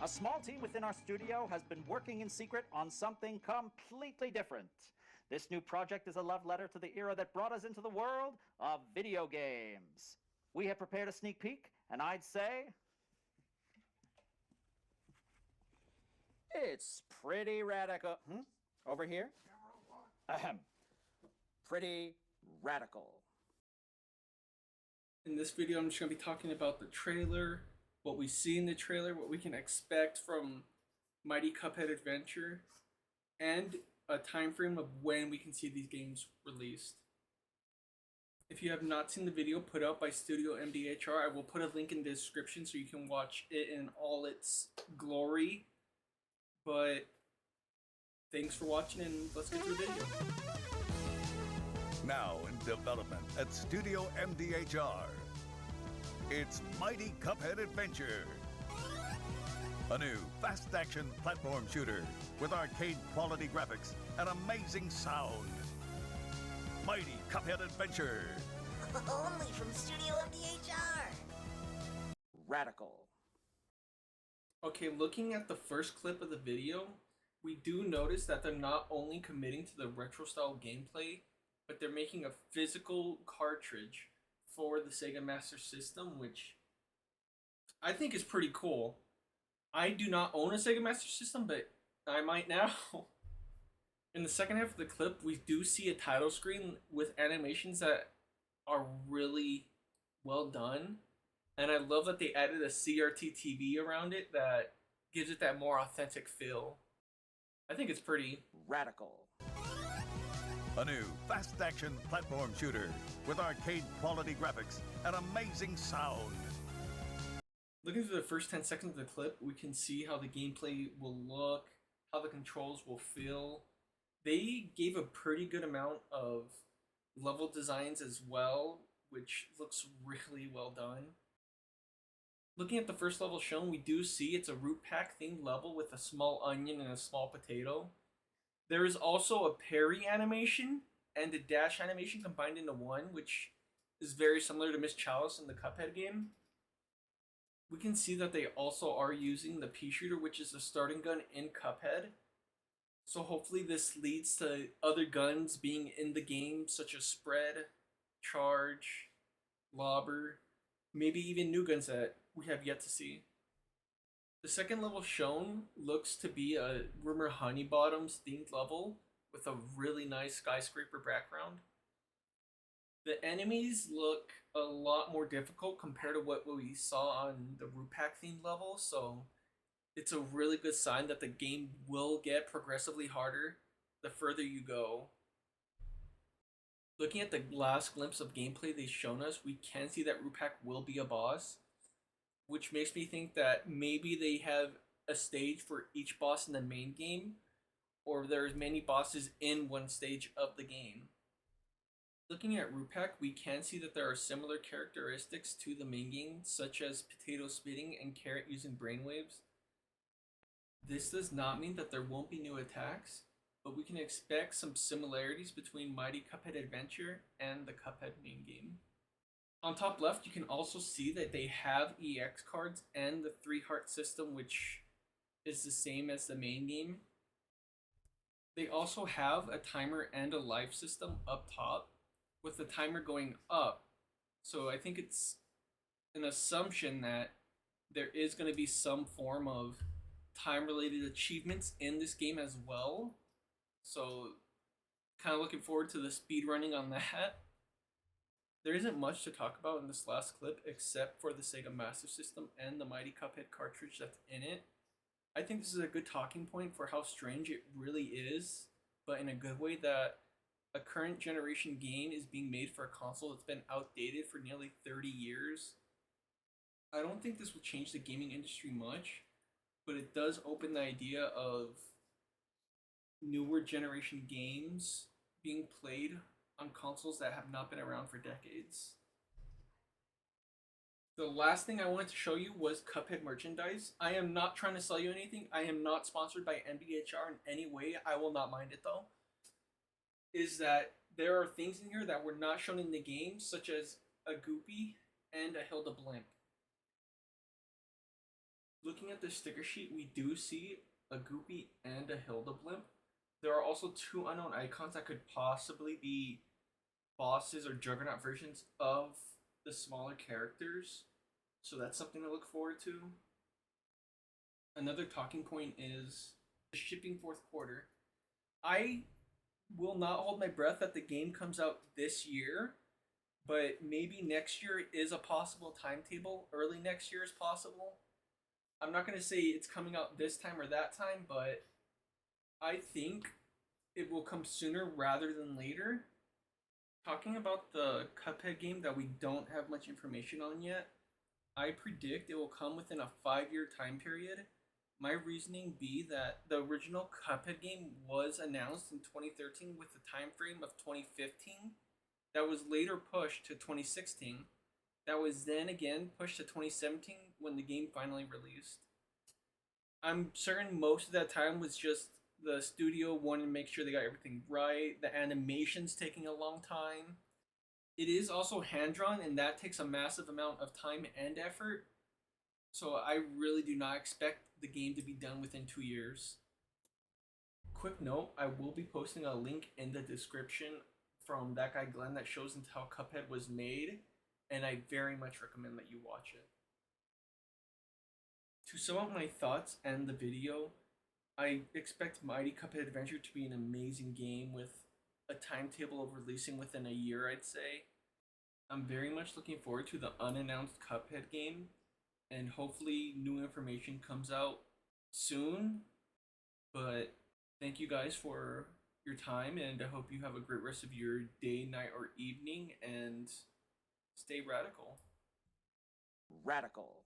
A small team within our studio has been working in secret on something completely different. This new project is a love letter to the era that brought us into the world of video games. We have prepared a sneak peek, and I'd say it's pretty radical. Over here? Ahem. Pretty radical. In this video, I'm just going to be talking about the trailer, what we see in the trailer, what we can expect from Mighty Cuphead Adventure, and a time frame of when we can see these games released. If you have not seen the video put out by Studio MDHR, I will put a link in the description so you can watch it in all its glory. But thanks for watching, and let's get to the video. Now in development at Studio MDHR, it's Mighty Cuphead Adventure. A new fast-action platform shooter with arcade-quality graphics and amazing sound. Mighty Cuphead Adventure. Only from Studio MDHR. Radical. Okay, looking at the first clip of the video, we do notice that they're not only committing to the retro-style gameplay, but they're making a physical cartridge for the Sega Master System, which I think is pretty cool. I do not own a Sega Master System, but I might now. In the second half of the clip, we do see a title screen with animations that are really well done. And I love that they added a CRT TV around it that gives it that more authentic feel. I think it's pretty radical. A new fast-action platform shooter with arcade-quality graphics and amazing sound. Looking through the first 10 seconds of the clip, we can see how the gameplay will look, how the controls will feel. They gave a pretty good amount of level designs as well, which looks really well done. Looking at the first level shown, we do see it's a root pack themed level with a small onion and a small potato. There is also a parry animation and a dash animation combined into one, which is very similar to Miss Chalice in the Cuphead game. We can see that they also are using the pea shooter, which is the starting gun in Cuphead. So hopefully this leads to other guns being in the game, such as Spread, Charge, Lobber, maybe even new guns that we have yet to see. The second level shown looks to be a Rumor Honeybottoms themed level with a really nice skyscraper background. The enemies look a lot more difficult compared to what we saw on the Root Pack themed level, so it's a really good sign that the game will get progressively harder the further you go. Looking at the last glimpse of gameplay they've shown us, we can see that Root Pack will be a boss, which makes me think that maybe they have a stage for each boss in the main game, or there's many bosses in one stage of the game. Looking at Root Pack, we can see that there are similar characteristics to the main game, such as potato spitting and carrot using brainwaves. This does not mean that there won't be new attacks, but we can expect some similarities between Mighty Cuphead Adventure and the Cuphead main game. On top left, you can also see that they have EX cards and the 3-heart system, which is the same as the main game. They also have a timer and a life system up top, with the timer going up. So I think it's an assumption that there is going to be some form of time-related achievements in this game as well. So kind of looking forward to the speedrunning on that. There isn't much to talk about in this last clip except for the Sega Master System and the Mighty Cuphead cartridge that's in it. I think this is a good talking point for how strange it really is, but in a good way, that a current generation game is being made for a console that's been outdated for nearly 30 years. I don't think this will change the gaming industry much, but it does open the idea of newer generation games being played on consoles that have not been around for decades. The last thing I wanted to show you was Cuphead merchandise. I am not trying to sell you anything. I am not sponsored by MDHR in any way. I will not mind it though. Is that there are things in here that were not shown in the game, such as a Goopy and a Hilda Blimp. looking at the sticker sheet, we do see a Goopy and a Hilda blimp. There are also two unknown icons that could possibly be bosses or Juggernaut versions of the smaller characters. So that's something to look forward to. Another talking point is the shipping fourth quarter. I will not hold my breath that the game comes out this year, but maybe next year is a possible timetable. Early next year is possible. I'm not going to say it's coming out this time or that time, but I think it will come sooner rather than later. Talking about the Cuphead game that we don't have much information on yet, I predict it will come within a 5-year time period. My reasoning be that the original Cuphead game was announced in 2013 with a time frame of 2015 that was later pushed to 2016. That was then again pushed to 2017 when the game finally released. I'm certain most of that time was just the studio wanted to make sure they got everything right. The animation's taking a long time. It is also hand-drawn, and that takes a massive amount of time and effort. So I really do not expect the game to be done within 2 years. Quick note, I will be posting a link in the description from that guy Glenn that shows into how Cuphead was made, and I very much recommend that you watch it. To sum up my thoughts and the video, I expect Mighty Cuphead Adventure to be an amazing game with a timetable of releasing within a year, I'd say. I'm very much looking forward to the unannounced Cuphead game, and hopefully new information comes out soon. But thank you guys for your time, and I hope you have a great rest of your day, night, or evening, and stay radical. Radical.